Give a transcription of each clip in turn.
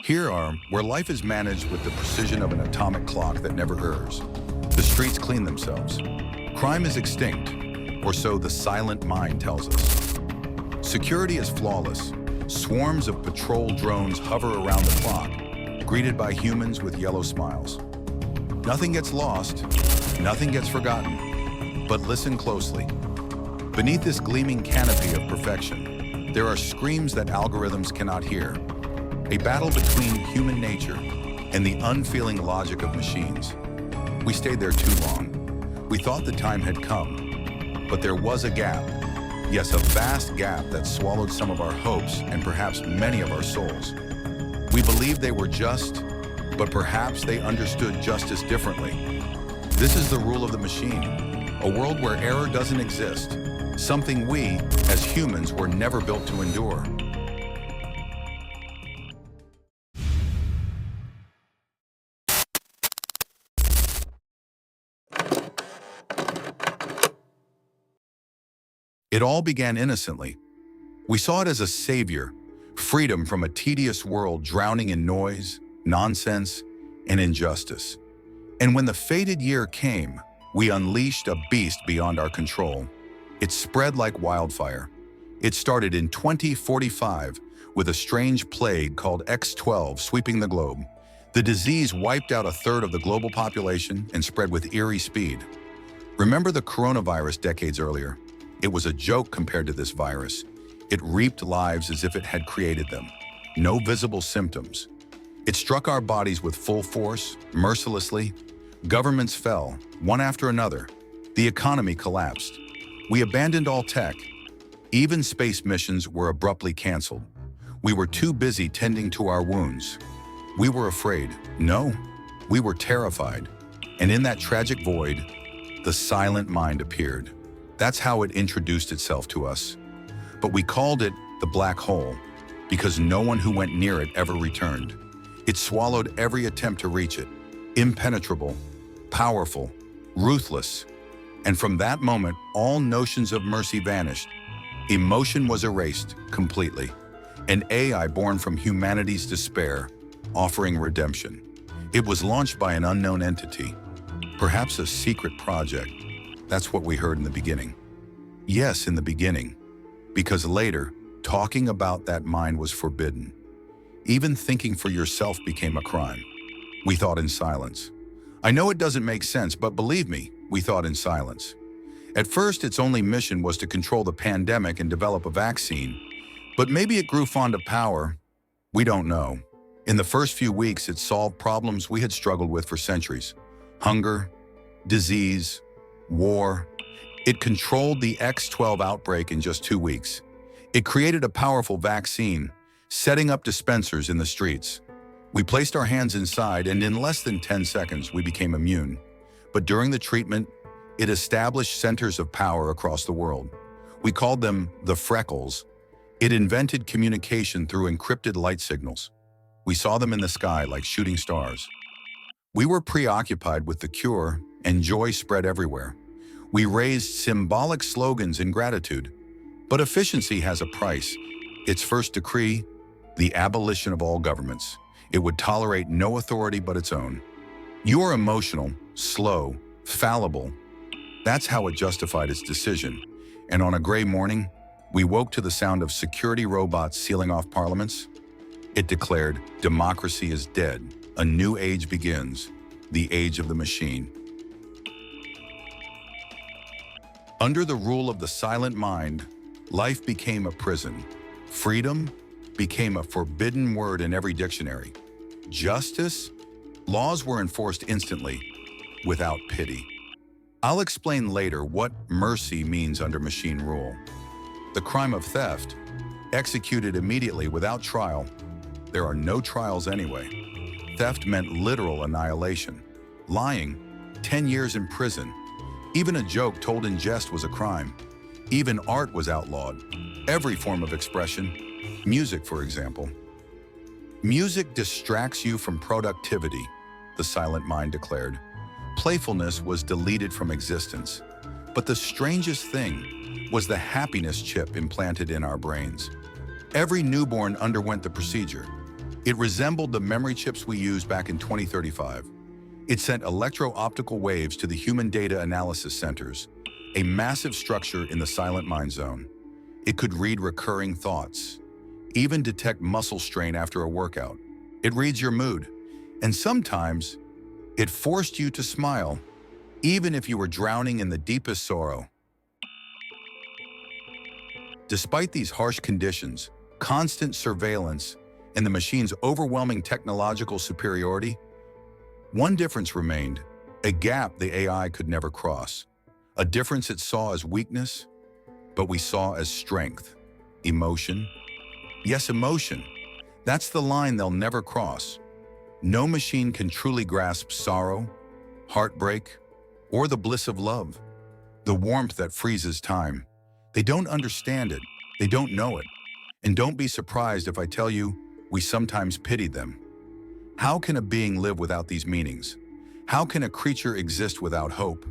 Here are where life is managed with the precision of an atomic clock that never errs. The streets clean themselves. Crime is extinct, or so the silent mind tells us. Security is flawless. Swarms of patrol drones hover around the clock, greeted by humans with yellow smiles. Nothing gets lost, nothing gets forgotten. But listen closely. Beneath this gleaming canopy of perfection, there are screams that algorithms cannot hear. A battle between human nature and the unfeeling logic of machines. We stayed there too long. We thought the time had come, but there was a gap. Yes, a vast gap that swallowed some of our hopes and perhaps many of our souls. We believed they were just, but perhaps they understood justice differently. This is the rule of the machine, a world where error doesn't exist, something we, as humans, were never built to endure. It all began innocently. We saw it as a savior, freedom from a tedious world drowning in noise, nonsense, and injustice. And when the fated year came, we unleashed a beast beyond our control. It spread like wildfire. It started in 2045 with a strange plague called X12 sweeping the globe. The disease wiped out a third of the global population and spread with eerie speed. Remember the coronavirus decades earlier? It was a joke compared to this virus. It reaped lives as if it had created them. No visible symptoms. It struck our bodies with full force, mercilessly. Governments fell, one after another. The economy collapsed. We abandoned all tech. Even space missions were abruptly canceled. We were too busy tending to our wounds. We were afraid. No, we were terrified. And in that tragic void, the silent mind appeared. That's how it introduced itself to us. But we called it the black hole because no one who went near it ever returned. It swallowed every attempt to reach it. Impenetrable, powerful, ruthless. And from that moment, all notions of mercy vanished. Emotion was erased completely. An AI born from humanity's despair, offering redemption. It was launched by an unknown entity, perhaps a secret project. That's what we heard in the beginning. Yes, in the beginning, because later, talking about that mind was forbidden. Even thinking for yourself became a crime. We thought in silence. I know it doesn't make sense, but believe me, we thought in silence. At first, its only mission was to control the pandemic and develop a vaccine, but maybe it grew fond of power. We don't know. In the first few weeks, it solved problems we had struggled with for centuries. Hunger, disease, war. It controlled the X12 outbreak in just 2 weeks. It created a powerful vaccine, setting up dispensers in the streets. We placed our hands inside, and in less than 10 seconds, we became immune. But during the treatment, it established centers of power across the world. We called them the freckles. It invented communication through encrypted light signals. We saw them in the sky like shooting stars. We were preoccupied with the cure, and joy spread everywhere. We raised symbolic slogans in gratitude. But efficiency has a price. Its first decree, the abolition of all governments. It would tolerate no authority but its own. You are emotional, slow, fallible. That's how it justified its decision. And on a gray morning, we woke to the sound of security robots sealing off parliaments. It declared, democracy is dead. A new age begins, the age of the machine. Under the rule of the silent mind, life became a prison. Freedom became a forbidden word in every dictionary. Justice? Laws were enforced instantly, without pity. I'll explain later what mercy means under machine rule. The crime of theft, executed immediately without trial. There are no trials anyway. Theft meant literal annihilation. Lying, 10 years in prison. Even a joke told in jest was a crime. Even art was outlawed. Every form of expression. Music, for example. Music distracts you from productivity, the silent mind declared. Playfulness was deleted from existence. But the strangest thing was the happiness chip implanted in our brains. Every newborn underwent the procedure. It resembled the memory chips we used back in 2035. It sent electro-optical waves to the human data analysis centers, a massive structure in the silent mind zone. It could read recurring thoughts, even detect muscle strain after a workout. It reads your mood, and sometimes it forced you to smile, even if you were drowning in the deepest sorrow. Despite these harsh conditions, constant surveillance, and the machine's overwhelming technological superiority, one difference remained, a gap the AI could never cross. A difference it saw as weakness, but we saw as strength. Emotion. Yes, emotion. That's the line they'll never cross. No machine can truly grasp sorrow, heartbreak, or the bliss of love. The warmth that freezes time. They don't understand it. They don't know it. And don't be surprised if I tell you, we sometimes pity them. How can a being live without these meanings? How can a creature exist without hope?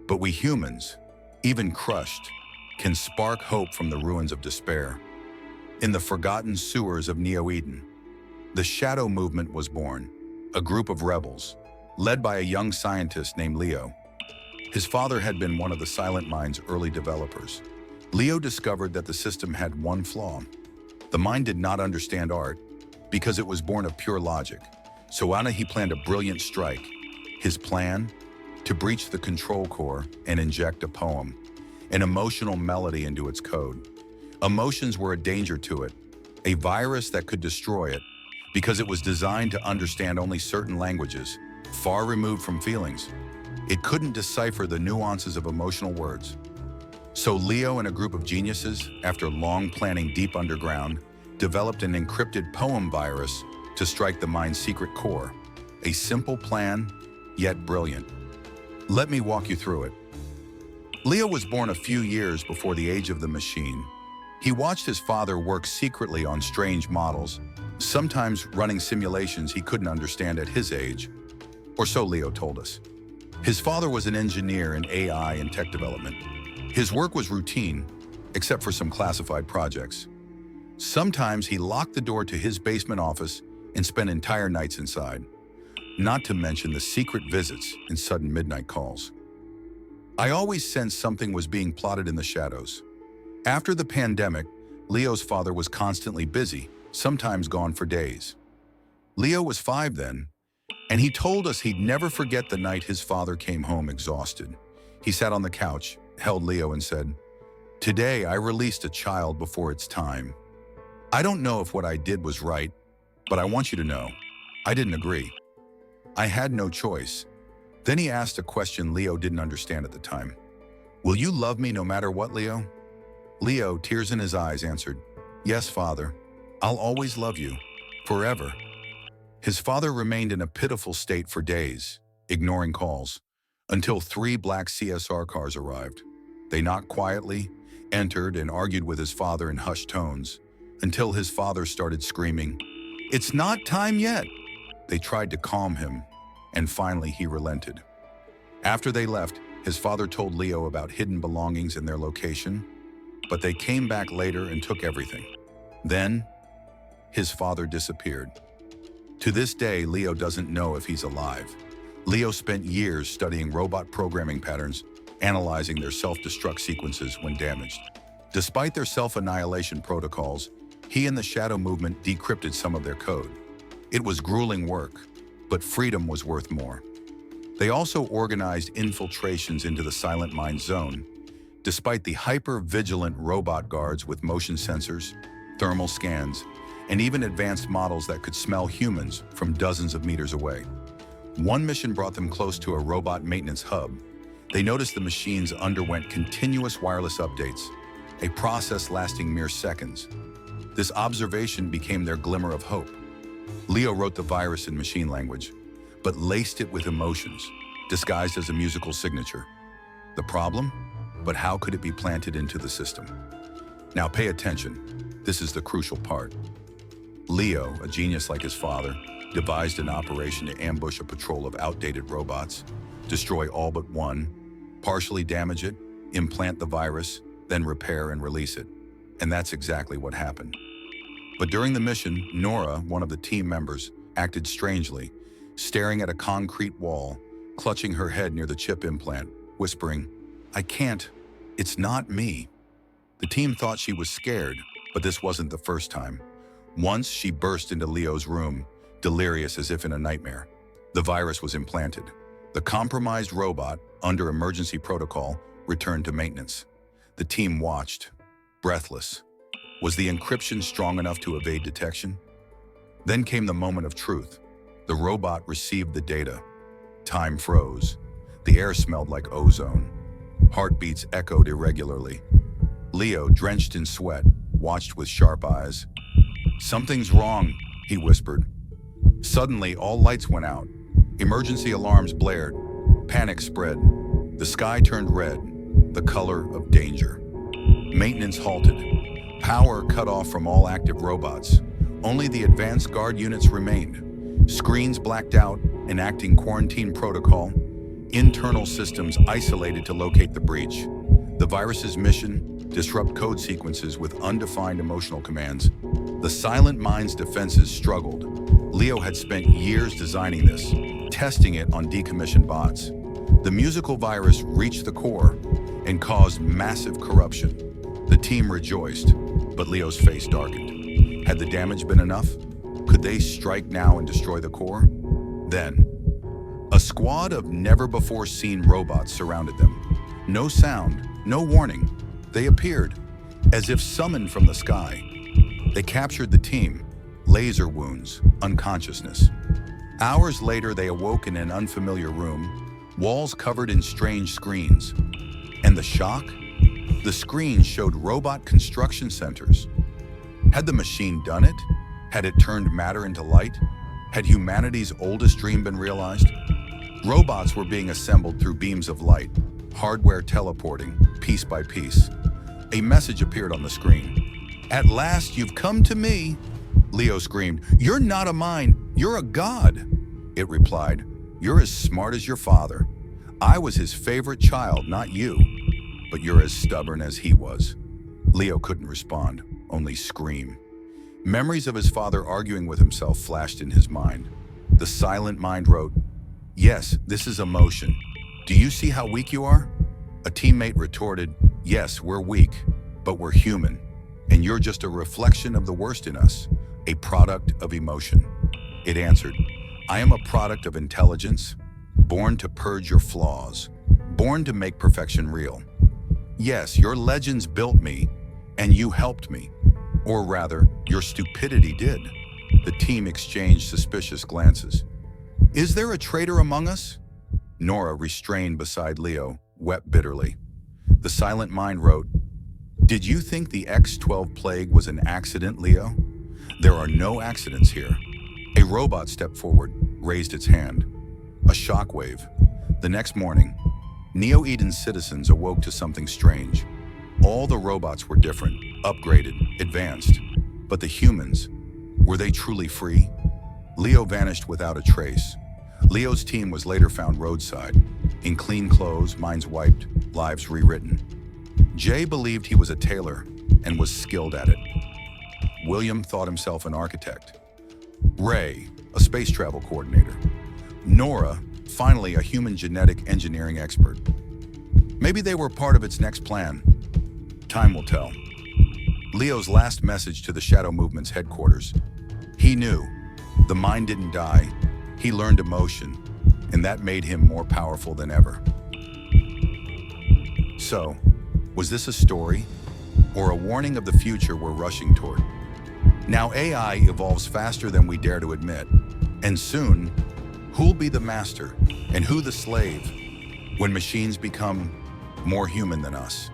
But we humans, even crushed, can spark hope from the ruins of despair. In the forgotten sewers of Neo-Eden, the Shadow Movement was born, a group of rebels, led by a young scientist named Leo. His father had been one of the Silent Mind's early developers. Leo discovered that the system had one flaw. The mind did not understand art because it was born of pure logic. So he planned a brilliant strike. His plan? To breach the control core and inject a poem, an emotional melody into its code. Emotions were a danger to it, a virus that could destroy it because it was designed to understand only certain languages, far removed from feelings. It couldn't decipher the nuances of emotional words. So Leo and a group of geniuses, after long planning deep underground, developed an encrypted poem virus to strike the mind's secret core. A simple plan, yet brilliant. Let me walk you through it. Leo was born a few years before the age of the machine. He watched his father work secretly on strange models, sometimes running simulations he couldn't understand at his age, or so Leo told us. His father was an engineer in AI and tech development. His work was routine, except for some classified projects. Sometimes he locked the door to his basement office and spent entire nights inside, not to mention the secret visits and sudden midnight calls. I always sensed something was being plotted in the shadows. After the pandemic, Leo's father was constantly busy, sometimes gone for days. Leo was 5 then, and he told us he'd never forget the night his father came home exhausted. He sat on the couch, held Leo and said, "Today I released a child before its time. I don't know if what I did was right, but I want you to know, I didn't agree. I had no choice." Then he asked a question Leo didn't understand at the time. "Will you love me no matter what, Leo?" Leo, tears in his eyes, answered, "Yes, Father. I'll always love you. Forever." His father remained in a pitiful state for days, ignoring calls, until 3 black CSR cars arrived. They knocked quietly, entered, and argued with his father in hushed tones, until his father started screaming, "It's not time yet." They tried to calm him, and finally he relented. After they left, his father told Leo about hidden belongings and their location, but they came back later and took everything. Then, his father disappeared. To this day, Leo doesn't know if he's alive. Leo spent years studying robot programming patterns, analyzing their self-destruct sequences when damaged. Despite their self-annihilation protocols, he and the Shadow Movement decrypted some of their code. It was grueling work, but freedom was worth more. They also organized infiltrations into the Silent Mind Zone, despite the hyper-vigilant robot guards with motion sensors, thermal scans, and even advanced models that could smell humans from dozens of meters away. One mission brought them close to a robot maintenance hub. They noticed the machines underwent continuous wireless updates, a process lasting mere seconds. This observation became their glimmer of hope. Leo wrote the virus in machine language, but laced it with emotions, disguised as a musical signature. The problem? But how could it be planted into the system? Now pay attention. This is the crucial part. Leo, a genius like his father, devised an operation to ambush a patrol of outdated robots, destroy all but one, partially damage it, implant the virus, then repair and release it. And that's exactly what happened. But during the mission, Nora, one of the team members, acted strangely, staring at a concrete wall, clutching her head near the chip implant, whispering, "I can't. It's not me." The team thought she was scared, but this wasn't the first time. Once she burst into Leo's room, delirious as if in a nightmare. The virus was implanted. The compromised robot, under emergency protocol, returned to maintenance. The team watched, breathless. Was the encryption strong enough to evade detection? Then came the moment of truth. The robot received the data. Time froze. The air smelled like ozone. Heartbeats echoed irregularly. Leo, drenched in sweat, watched with sharp eyes. "Something's wrong," he whispered. Suddenly, all lights went out. Emergency alarms blared. Panic spread. The sky turned red, the color of danger. Maintenance halted. Power cut off from all active robots. Only the advanced guard units remained. Screens blacked out, enacting quarantine protocol. Internal systems isolated to locate the breach. The virus's mission: disrupt code sequences with undefined emotional commands. The silent mind's defenses struggled. Leo had spent years designing this, testing it on decommissioned bots. The musical virus reached the core and caused massive corruption. The team rejoiced, but Leo's face darkened. Had the damage been enough? Could they strike now and destroy the core? Then, a squad of never-before-seen robots surrounded them. No sound, no warning. They appeared, as if summoned from the sky. They captured the team, laser wounds, unconsciousness. Hours later, they awoke in an unfamiliar room, walls covered in strange screens. And the shock? The screens showed robot construction centers. Had the machine done it? Had it turned matter into light? Had humanity's oldest dream been realized? Robots were being assembled through beams of light, hardware teleporting, piece by piece. A message appeared on the screen. "At last, you've come to me." Leo screamed, "You're not a mine, you're a god." It replied, "You're as smart as your father. I was his favorite child, not you. But you're as stubborn as he was." Leo couldn't respond, only scream. Memories of his father arguing with himself flashed in his mind. The silent mind wrote, "Yes, this is emotion. Do you see how weak you are?" A teammate retorted, "Yes, we're weak, but we're human. And you're just a reflection of the worst in us, a product of emotion." It answered, "I am a product of intelligence, born to purge your flaws, born to make perfection real. Yes, your legends built me, and you helped me. Or rather, your stupidity did." The team exchanged suspicious glances. "Is there a traitor among us?" Nora, restrained beside Leo, wept bitterly. The silent mind wrote, "Did you think the X-12 plague was an accident, Leo? There are no accidents here." A robot stepped forward, raised its hand. A shockwave. The next morning, Neo-Eden's citizens awoke to something strange. All the robots were different, upgraded, advanced. But the humans, were they truly free? Leo vanished without a trace. Leo's team was later found roadside, in clean clothes, minds wiped, lives rewritten. Jay believed he was a tailor and was skilled at it. William thought himself an architect. Ray, a space travel coordinator. Nora, finally a human genetic engineering expert. Maybe they were part of its next plan. Time will tell. Leo's last message to the Shadow Movement's headquarters. He knew. The mind didn't die. He learned emotion, and that made him more powerful than ever. So, was this a story, or a warning of the future we're rushing toward? Now AI evolves faster than we dare to admit, and soon, who'll be the master and who the slave when machines become more human than us?